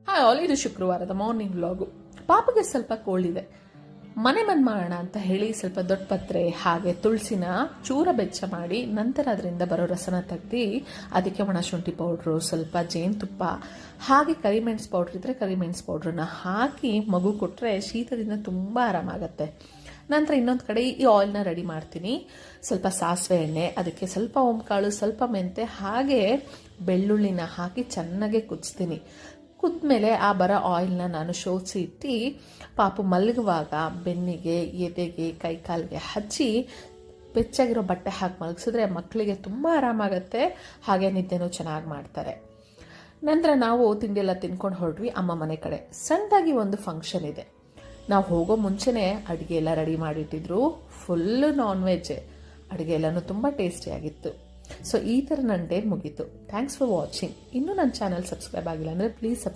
Hi all, ಇದು ಶುಕ್ರವಾರದ morning vlog. ಪಾಪಗೆ ಸ್ವಲ್ಪ ಕೋಲ್ಡ್ ಮನೆ ಬಂದ್ ಮಾಡೋಣ ಅಂತ ಹೇಳಿ ಸ್ವಲ್ಪ ದೊಡ್ಡ ಪತ್ರೆ ಹಾಗೆ ತುಳಸಿನ ಚೂರ ಬೆಚ್ಚ ಮಾಡಿ ನಂತರ ಅದರಿಂದ ಬರೋ ರಸನ ತೆಗ್ದು ಅದಕ್ಕೆ ಒಣಶುಂಠಿ ಪೌಡ್ರು, ಸ್ವಲ್ಪ ಜೇನುತುಪ್ಪ ಹಾಗೆ ಕರಿಮೆಣಸು ಪೌಡ್ರ್ ಇದ್ದರೆ ಕರಿಮೆಣಸು ಪೌಡ್ರನ್ನ ಹಾಕಿ ಮಗು ಕೊಟ್ಟರೆ ಶೀತದಿಂದ ತುಂಬ ಆರಾಮಾಗತ್ತೆ. ನಂತರ ಇನ್ನೊಂದು ಕಡೆ ಈ ಆಯಿಲ್ನ ರೆಡಿ ಮಾಡ್ತೀನಿ. ಸ್ವಲ್ಪ ಸಾಸಿವೆ ಎಣ್ಣೆ, ಅದಕ್ಕೆ ಸ್ವಲ್ಪ ಓಂಕಾಳು, ಸ್ವಲ್ಪ ಮೆಂತೆ ಹಾಗೆ ಬೆಳ್ಳುಳ್ಳಿನ ಹಾಕಿ ಚೆನ್ನಾಗೆ ಕುದಿಸ್ತೀನಿ. ಕುದ್ಮೇಲೆ ಆ ಬರೋ ಆಯಿಲ್ನ ನಾನು ಶೋಧಿಸಿ ಇಟ್ಟು ಪಾಪು ಮಲಗುವಾಗ ಬೆನ್ನಿಗೆ, ಎದೆಗೆ, ಕೈಕಾಲಿಗೆ ಹಚ್ಚಿ ಬೆಚ್ಚಾಗಿರೋ ಬಟ್ಟೆ ಹಾಕಿ ಮಲಗಿಸಿದ್ರೆ ಮಕ್ಕಳಿಗೆ ತುಂಬ ಆರಾಮಾಗತ್ತೆ, ಹಾಗೆ ನಿದ್ದೆನೂ ಚೆನ್ನಾಗಿ ಮಾಡ್ತಾರೆ. ನಂತರ ನಾವು ತಿಂಡಿ ಎಲ್ಲ ತಿನ್ಕೊಂಡು ಹೊರಡ್ವಿ ಅಮ್ಮ ಮನೆ ಕಡೆ. ಸಣ್ಣದಾಗಿ ಒಂದು ಫಂಕ್ಷನ್ ಇದೆ. ನಾವು ಹೋಗೋ ಮುಂಚೆನೇ ಅಡುಗೆ ಎಲ್ಲ ರೆಡಿ ಮಾಡಿಟ್ಟಿದ್ರು. ಫುಲ್ಲು ನಾನ್ ವೆಜ್ ಅಡುಗೆ ಎಲ್ಲನೂ ತುಂಬ ಟೇಸ್ಟಿಯಾಗಿತ್ತು. ಸೊ ಈ ಥರ ನನ್ನ ಡೇ ಮುಗೀತು. Thanks for watching. ಇನ್ನೂ ನನ್ನ ಚಾನಲ್ ಸಬ್ಸ್ಕ್ರೈಬ್ ಆಗಿಲ್ಲ ಅಂದರೆ ಪ್ಲೀಸ್ ಸಬ್ಸ್ಕ್ರೈಬ್